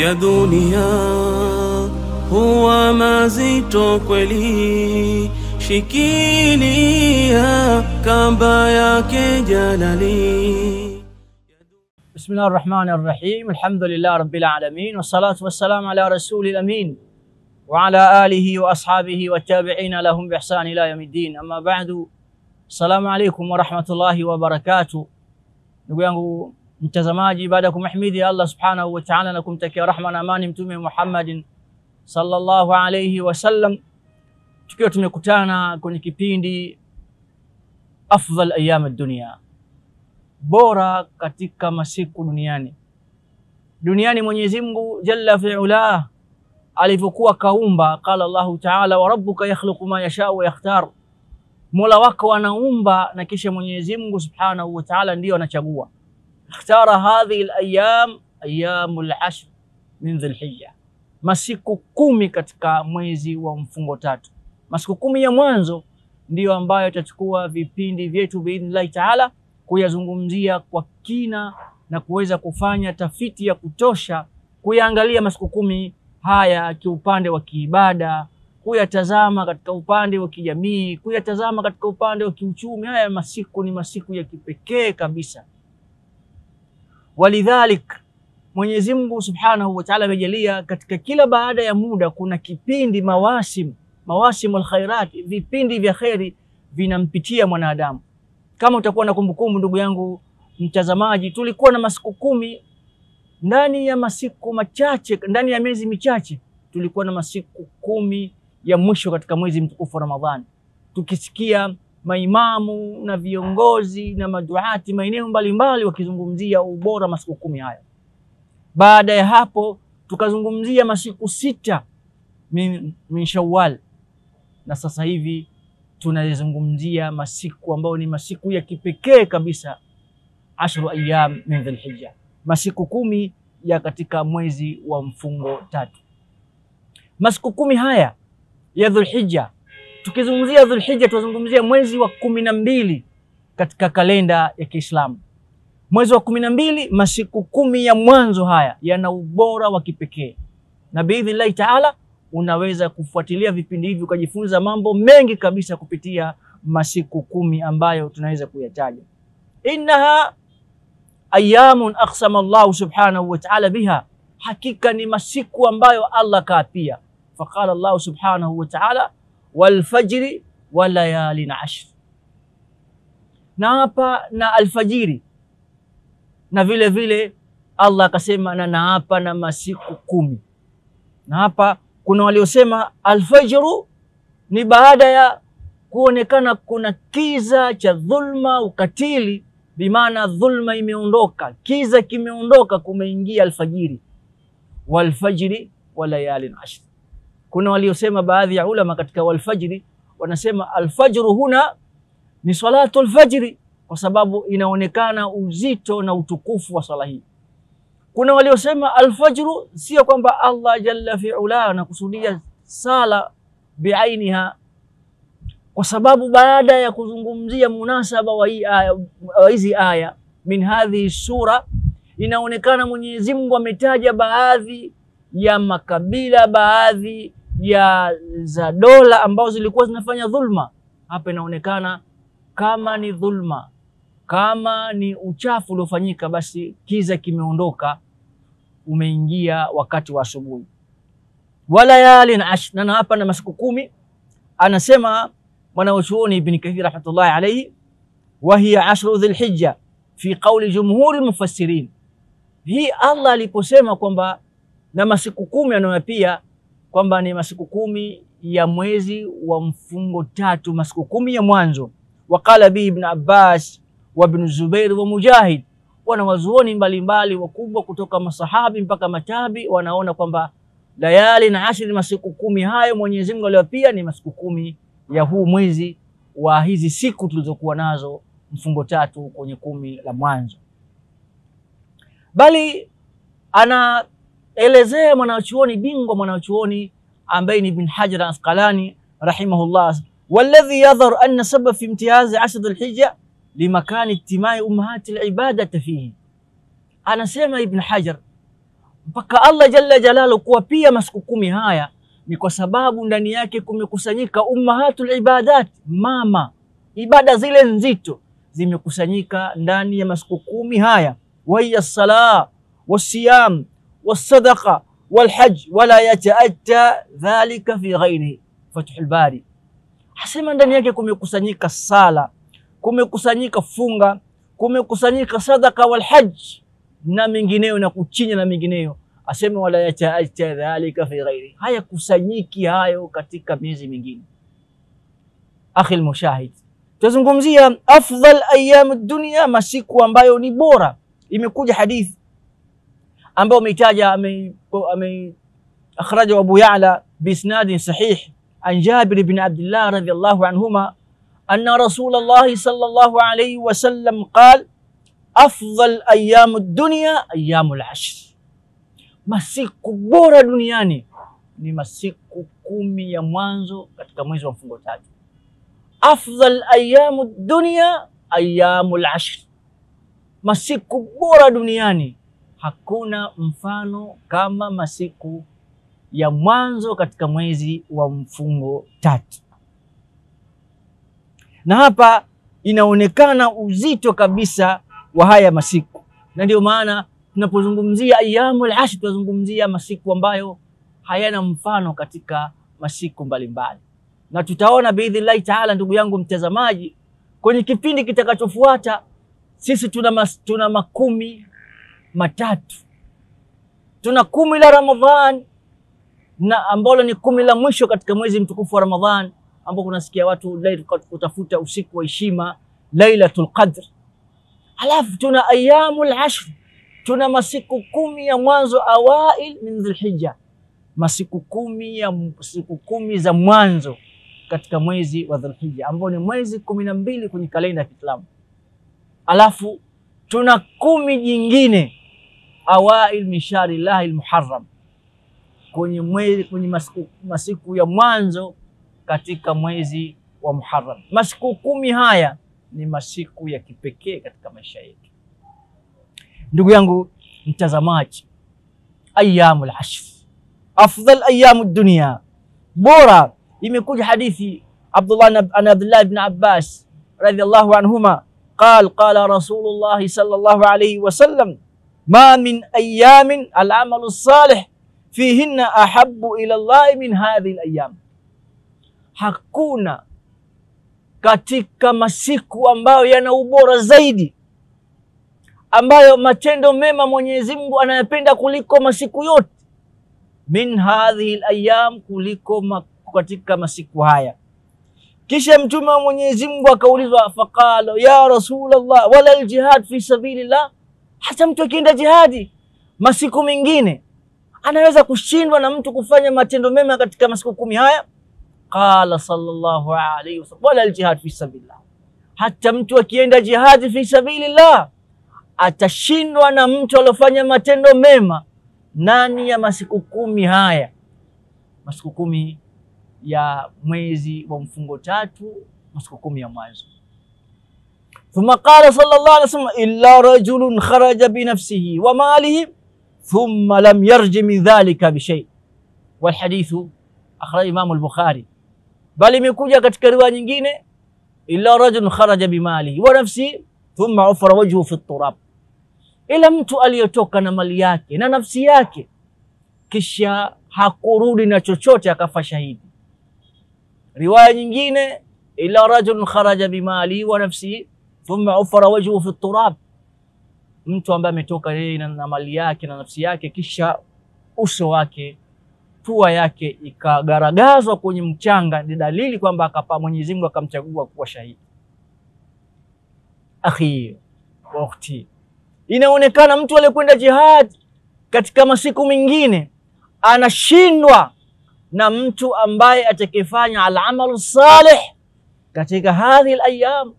Ya dunia huwa mazito kweli, shikilia kamba yake jalali. Bismillahir Rahmanir Rahim. Alhamdulillahi Rabbil Alamin, wassalatu wassalamu ala rasulil amin wa ala alihi wa ashabihi wa tabi'ina lahum bi ihsan ila yawmiddin. Amma ba'du. Assalamu alaykum wa rahmatullahi wa barakatuh. Ndugu yangu mtazamaji, baada ya kumhimidi Allah subhanahu wa ta'ala na kumtakia rahma na amani mtume Muhammadin sallallahu alayhi wasallam, tukiwa tumekutana kwenye kipindi afdal ayyam ad-dunya, bora katika masiku duniani. Mwenyezi Mungu jalla fi'ala alivyokuwa kaumba, qala Allah ta'ala, wa rabbuka yakhluqu ma yasha'u wa yakhtar. Mola wako anaumba na kisha Mwenyezi Mungu subhanahu wa ta'ala ndio anachagua. Ikhtara hadhihi al-ayyam ayyamul ashr min Dhul-Hijja, masiku 10 katika mwezi wa mfungo tatu. Masiku 10 ya mwanzo ndiyo ambayo tutachukua vipindi vyetu biidhnillah ta'ala kuyazungumzia kwa kina na kuweza kufanya tafiti ya kutosha, kuyaangalia masiku 10 haya kiupande wa kiibada, kuyatazama katika upande wa kijamii, kuyatazama katika upande wa kiuchumi. Haya masiku ni masiku ya kipekee kabisa. Walidhalik Mwenyezi Mungu subhanahu wa ta'ala amejalia katika kila baada ya muda kuna kipindi mawasimul khairat, vipindi vya khairi vinampitia mwanadamu. Kama utakuwa na kumbukumbu ndugu yangu mtazamaji, tulikuwa na masiku 10 ndani ya masiku machache, ndani ya miezi michache tulikuwa na masiku 10 ya mwisho katika mwezi mtukufu wa Ramadhani, tukisikia maimamu na viongozi na maduati maeneo mbalimbali wakizungumzia ubora masiku 10 haya. Baada ya hapo tukazungumzia masiku 6 min Shawwal, na sasa hivi tunazungumzia masiku ambayo ni masiku ya kipekee kabisa, 10 ayyam min Dhul-Hijja, masiku 10 ya katika mwezi wa mfungo tatu. Masiku 10 haya ya Dhul-Hijja, tukizungumzia Dhul-Hijja tuzungumzia mwezi wa 12 katika kalenda ya Kiislamu. Mwezi wa 12, masiku 10 ya mwanzo haya yana ubora wa kipekee, na biidhnillah ta'ala unaweza kufuatilia vipindi hivi ukajifunza mambo mengi kabisa kupitia masiku 10 ambayo tunaweza kuyataja. Innaha ayyamun aqsama Allah subhanahu wa ta'ala biha, hakika ni masiku ambayo Allah kaapia. Faqala Allah subhanahu wa ta'ala, wal fajri wa layalin ashr, na hapa na alfajiri, na vile vile Allah akasema na hapa na masiku 10. Na hapa kuna waliosema alfajru ni baada ya kuonekana kuna kiza cha dhulma, ukatili, bimaana dhulma imeondoka, kiza kimeondoka, kumeingia alfajiri. Wal fajri wa layalin ashr, kuna waliosema baadhi ya ulama katika wal fajri wanasema alfajru huna ni salatu alfajri, kwa sababu inaonekana uzito na utukufu wa sala hii. Kuna waliosema alfajru sio kwamba Allah jalla fi'ala anakusudia sala biainiha, kwa sababu baada ya kuzungumzia munasaba wa hizi aya min hadhi sura, inaonekana Mwenyezi Mungu ametaja baadhi ya makabila, baadhi ya za dola ambazo zilikuwa zinafanya dhulma. Hapa inaonekana kama ni dhulma, kama ni uchafu uliofanyika, basi kiza kimeondoka, umeingia wakati wa asubuhi. Wala yalin ashr, na hapa na masiku 10 anasema mwanachuoni Ibn Kathir rahmatullahi alayhi, wa hiya 10 Dhul-Hijja fi qawli jumhuri mufassirin. Hii Allah aliposema kwamba na masiku 10 anayopia kwamba ni masiku 10 ya mwezi wa mfungo tatu, masiku 10 ya mwanzo. Waqala bi Ibn Abbas wa Ibn Zubair wa Mujahid, wanawazuoni mbalimbali wakubwa kutoka masahabi mpaka matabi wanaona kwamba layali na ashri, masiku 10 hayo Mwenyezi Mungu aliyopia ni masiku 10 ya huu mwezi wa hizi siku tulizokuwa nazo mfungo tatu kwenye 10 la mwanzo. Bali anaelezea mwanachuoni bingwa, mwanachuoni ambaye ni Ibn Hajar al-Asqalani rahimahullah, walladhi yadhar anna sabab fi imtiyaz 10 Dhul-Hijja limakani ijtimai ummahati al-ibadati fihi. Anasema Ibn Hajar mpaka Allah jalla jalalu kuwa pia masiku 10 haya ni kwa sababu ndani yake kumekusanyika ummahatul ibadat, mama ibada zile nzito zimekusanyika ndani ya masiku 10 haya, wa hiya salah wasiyam wasadaqa walhajj wala yata'atta dhalika fi ghairihi. Fathul Bari hasema ndani yake kumekusanyika sala, kumekusanyika funga, kumekusanyika sadaka walhajj na mengineyo na kuchinja na mengineyo. Asema wala yata'atta dhalika fi ghairihi, haya kusanyiki hayo katika miezi mingine. Akhi almushahid, tuzungumzia afdal ayyam ad-dunya, masiku ambayo ni bora. Imekuja hadithi ambayo umeitaja akhraja Abu Ya'la bisnadin sahih an Jabir ibn Abdullah radhiyallahu anhuma anna Rasulullah sallallahu alayhi wasallam qala afdal ayyam ad-dunya ayyamul ashr, masiku bora duniani ni masiku 10 ya mwanzo katika mwezi wa mfungo 3. Afdal ayyamud dunya ayyamul ashr, masiku bora duniani hakuna mfano kama masiku ya mwanzo katika mwezi wa mfungo 3. Na hapa inaonekana uzito kabisa wa haya masiku, na ndio maana tunapozungumzia ayyamul ashr tunazungumzia masiku ambayo hayana mfano katika masiku mbalimbali. Na tutaona biidhnillahi taala, ndugu yangu mtazamaji, kwenye kipindi kitakachofuata sisi tuna 10 matatu. Tuna 10 la Ramadhan, na ambalo ni 10 la mwisho katika mwezi mtukufu wa Ramadhan, ambapo kunasikia watu kutafuta usiku wa heshima, Lailatul Qadr. Alafu tuna ayyamul ashr, tuna masiku 10 ya mwanzo, awail min Dhulhijja, masiku 10 za mwanzo katika mwezi wa Dhulhijja, ambao ni mwezi 12 kwenye kalenda ya Kiislamu. Alafu tuna 10 jingine awail min shahrillahi almuharram, kwenye masiku ya mwanzo katika mwezi wa Muharram. Masiku 10 haya ni masiku ya kipekee katika maisha yetu. Ndugu yangu mtazamaji, ayyamul ashr afdal ayyamud dunya, bora. Imekuja hadithi Abdullah ibn Abbas radhiyallahu anhuma qala Rasulullah sallallahu alayhi wasallam ma min ayyamin al-amalu salih fihinna ahabbu ila Allah min hadhihi al-ayyam, hakuna katika masiku ambayo yana ubora zaidi, ambayo matendo mema Mwenyezi Mungu anayapenda kuliko masiku yote, min hadhihi al-ayyam, kuliko katika masiku haya. Kisha mtume wa Mwenyezi Mungu akaulizwa, faqala ya Rasulullah wala al-jihad fi sabilillah, hata mtu akienda jihadi masiku mengine anaweza kushindwa na mtu kufanya matendo mema katika masiku 10 haya? Qala sallallahu alayhi wasallam wala al-jihad fi sabilillah, hata mtu akienda jihadi fi sabilillah atashindwa na mtu aliyofanya matendo mema ndani ya masiku 10 haya, masiku 10 ya mwezi wa mfungo 3, masiku 10 ya mwanzo. Thumma qala sallallahu alayhi wasallam illa rajulun kharaja bi nafsihi wa malihi thumma lam yarji min dhalika bi shay. Wal hadithu akhraj Imam al-Bukhari. Bali imekuja katika riwaya nyingine illa rajulun kharaja bi malihi wa nafsihi thumma ufira wajhuhu fi at-turab, ila mtu aliyotoka na mali yake na nafsi yake kisha hakurudi na chochote akafa shahidi. Riwaya nyingine ila rajulun kharaja bimali wa nafsihi thumma ufira wajhuhu fi at-turab, mtu ambaye ametoka yeye na mali yake na nafsi yake kisha uso wake, pua yake ikagaragazwa kwenye mchanga, ni dalili kwamba akapa Mwenyezi Mungu akamchagua kuwa shahidi. Akhi wa ukhti, inaonekana mtu aliyekwenda jihad katika masiku mengine anashindwa na mtu ambaye atakayefanya al-amalu salih katika hadhihi al-ayyam.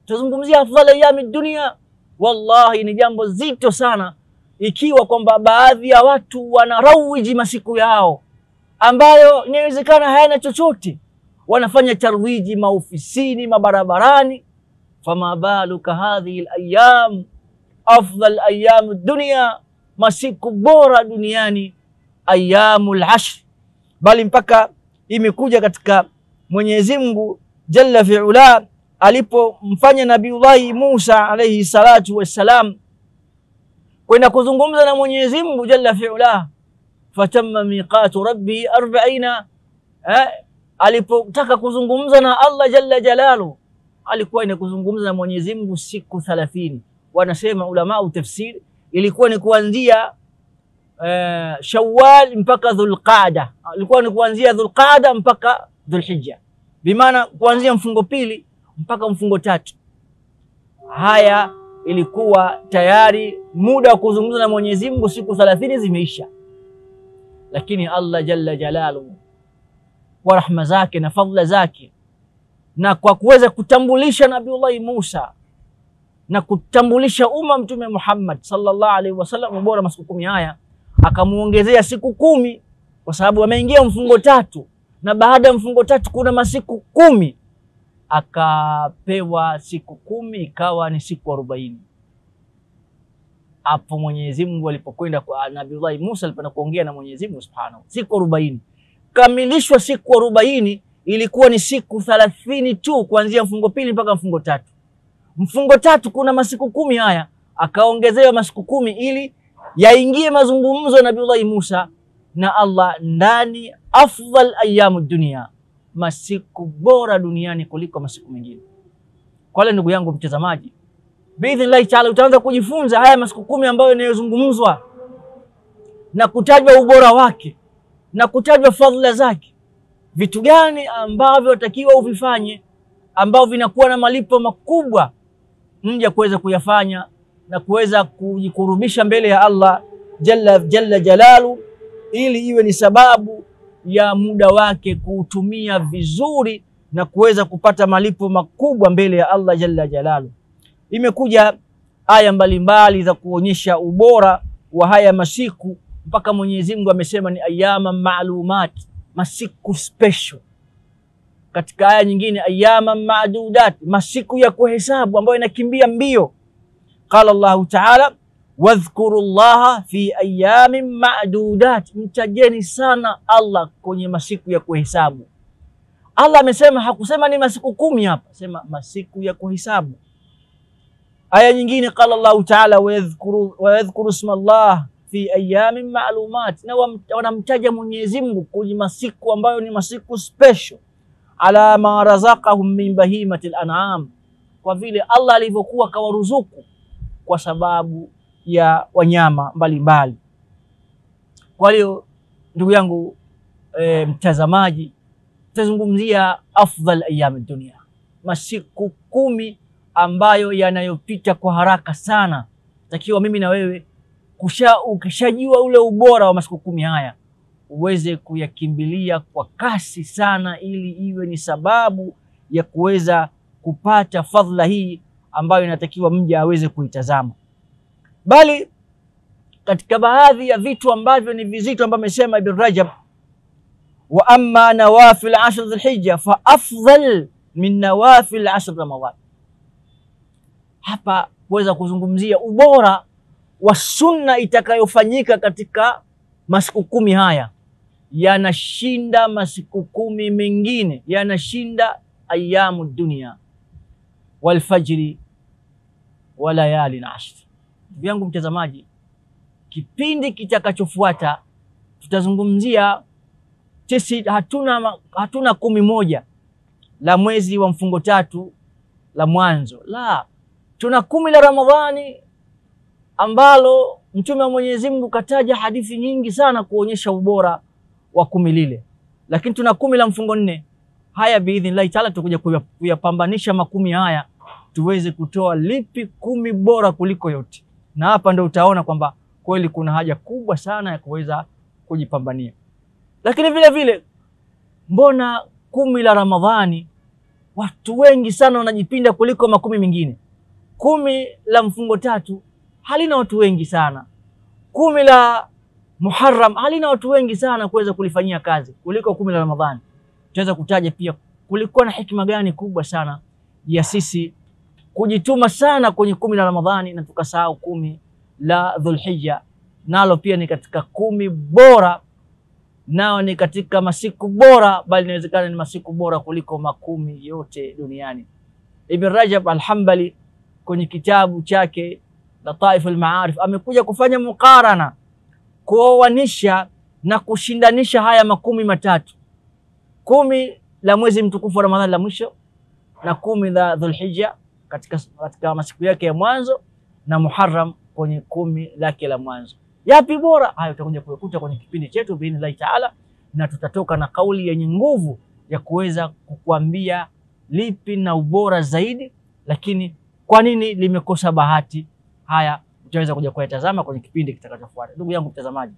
Tuzungumzia afdal ayyam ad-dunya. Wallahi ni jambo zito sana ikiwa kwamba baadhi ya watu wanarawiji masiku yao ambayo inawezekana hayana chochote, wanafanya tarwiji maofisini, mabarabarani. Fama baluka hadhihi al-ayyam afdal ayyam ad-dunya masiku bora duniani ayyamul ashr, bali mpaka imekuja katika Mwenyezi Mungu jalla fi'ala alipomfanya Nabiullahi Musa alayhi salatu wassalam kwenda kuzungumza na Mwenyezi Mungu jalla fi'ala, fatamma miqatu rabbi 40, alipotaka kuzungumza na Allah jalla jalalu alikuwa ni kuzungumza na Mwenyezi Mungu siku 30. Wanasema ulama au tafsiri ilikuwa ni kuanzia Shawwal mpaka Dhulqaada, ilikuwa ni kuanzia Dhulqaada mpaka Dhulhijja, bimaana kuanzia mfungo pili mpaka mfungo tatu. Haya ilikuwa tayari muda wa kuzungumza na Mwenyezi Mungu siku 30 zimeisha, lakini Allah jalla jalaluhu kwa rahma zake na fadhila zake na kwa kuweza kutambulisha Nabiullahi Musa na kutambulisha umma Mtume Muhammad sallallahu alaihi wasallam ubora masiku 10 haya, akamuongezea siku 10 kwa sababu ameingia mfungo tatu, na baada ya mfungo tatu kuna masiku 10, akapewa siku 10 ikawa ni siku 40. Hapo Mwenyezi Mungu alipokwenda kwa Nabiullahi Musa alipoenda kuongea na Mwenyezi Mungu Subhanahu, siku 40 kamilishwa. Siku 40 ilikuwa ni siku 30 tu kuanzia mfungo pili mpaka mfungo tatu. Mfungo tatu kuna masiku 10 haya, akaongezewa masiku 10 ili yaingie mazungumzo ya Nabiullahi Musa na Allah ndani afdal ayyamud dunia, masiku bora duniani kuliko masiku mengine. Kwa hiyo ndugu yangu mtazamaji, biidhnillah taala utaanza kujifunza haya masiku 10 ambayo yanayozungumzwa na kutajwa ubora wake na kutajwa fadhila zake. Vitu gani ambavyo watakiwa uvifanye ambao vinakuwa na malipo makubwa mja kuweza kuyafanya na kuweza kujikurubisha mbele ya Allah jalla jalalu, ili iwe ni sababu ya muda wake kuutumia vizuri na kuweza kupata malipo makubwa mbele ya Allah jalla jalalu. Imekuja aya mbalimbali za kuonyesha ubora wa haya masiku, mpaka Mwenyezi Mungu amesema ni ayyama ma'lumat, masiku special. Katika aya nyingine ayyama ma'dudat, masiku ya kuhesabu ambayo inakimbia mbio. Qala Allahu ta'ala wadhkurullaha fi ayyamin ma'dudat, mtajeni sana Allah kwenye masiku ya kuhesabu. Allah amesema, hakusema ni masiku 10 hapa, sema masiku ya kuhesabu. Aya nyingine qala Allahu ta'ala wa yadhkuru ismallah fi ayyamin ma'lumat, na wanamtaja Mwenyezi Mungu kwenye masiku ambayo ni masiku special, ala ma razaqahum min bahimatil an'am, kwa vile Allah alivyokuwa kawaruzuku kwa sababu ya wanyama mbalimbali. Kwa hiyo ndugu yangu mtazamaji, tutazungumzia afdal ayyamid dunia, masiku 10 ambayo yanayopita kwa haraka sana. Takiwa mimi na wewe ukishajua ule ubora wa masiku 10 haya uweze kuyakimbilia kwa kasi sana, ili iwe ni sababu ya kuweza kupata fadhila hii ambayo inatakiwa mja aweze kuitazama. Bali katika baadhi ya vitu ambavyo ni vizito ambavyo amesema Ibn Rajab, wa amma nawafil 10 Dhulhijja fa afdal min nawafil 10 Ramadhan. Hapa kuweza kuzungumzia ubora wa sunna itakayofanyika katika masiku 10 haya, yanashinda masiku 10 mengine, yanashinda ayyamud dunya wal fajri wa layalin 10. Vyangu mtazamaji, kipindi kitakachofuata tutazungumzia sisi hatuna 11 la mwezi wa mfungo tatu la mwanzo, la tuna 10 la Ramadhani ambalo Mtume wa Mwenyezi Mungu kataja hadithi nyingi sana kuonyesha ubora wa 10 lile, lakini tuna 10 la mfungo 4. Haya biidhnillah taala tutakuja kuyapambanisha 10 haya tuweze kutoa lipi 10 bora kuliko yote, na hapa ndio utaona kwamba kweli kuna haja kubwa sana ya kuweza kujipambania. Lakini vile vile, mbona 10 la Ramadhani watu wengi sana wanajipinda kuliko 10 mengine? 10 la mfungo tatu halina watu wengi sana. 10 la Muharram halina watu wengi sana kuweza kulifanyia kazi kuliko 10 la Ramadhani. Tunaweza kutaja pia kulikuwa na hikima gani kubwa sana ya sisi kujituma sana kwenye 10 la Ramadhani na tukasahau 10 la Dhulhijja, nalo pia ni katika 10 bora, nao ni katika masiku bora, bali inawezekana ni masiku bora kuliko 10 yote duniani. Ibn Rajab al-Hanbali kwenye kitabu chake Lataif al-Maarif amekuja kufanya mukarana, kuoanisha na kushindanisha haya 10 matatu: 10 la mwezi mtukufu wa Ramadhani la mwisho, na 10 la Dhulhijja katika masiku yake ya mwanzo, na Muharram kwenye 10 lake la mwanzo. Yapi bora? Hayo tutakuja kukuta kwenye kipindi chetu biidhnillah taala, na tutatoka na kauli yenye nguvu ya kuweza kukuambia lipi na ubora zaidi, lakini kwa nini limekosa bahati. Haya utaweza kuja kuyatazama kwenye kipindi kitakachofuata. Ndugu yangu mtazamaji,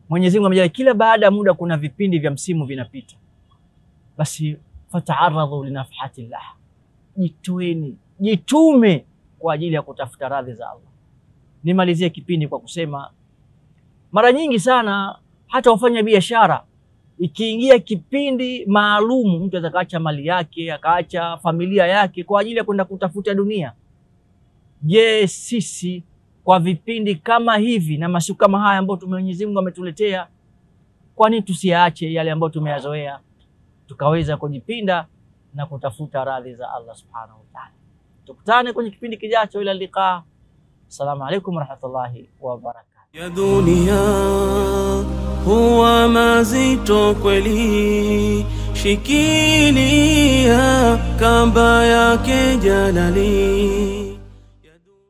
Mwenyezi Mungu amejalia kila baada ya muda kuna vipindi vya msimu vinapita, basi fata'arradhu linafhatillah, jitume kwa ajili ya kutafuta radhi za Allah. Nimalizie kipindi kwa kusema mara nyingi sana hata wafanya biashara, ikiingia kipindi maalum, mtu anaweza kaacha mali yake, akaacha familia yake kwa ajili ya kwenda kutafuta dunia. Je, sisi kwa vipindi kama hivi na masiku kama haya ambayo Mwenyezi Mungu ametuletea, kwa nini tusiache yale ambayo tumeyazoea tukaweza kujipinda na kutafuta radhi za Allah subhanahu wa ta'ala? Tukutane kwenye kipindi kijacho. Ila liqa. Assalamu alaykum warahmatullahi wabarakatuh. Ya dunia huwa mazito kweli, shikilia kamba yake jalali.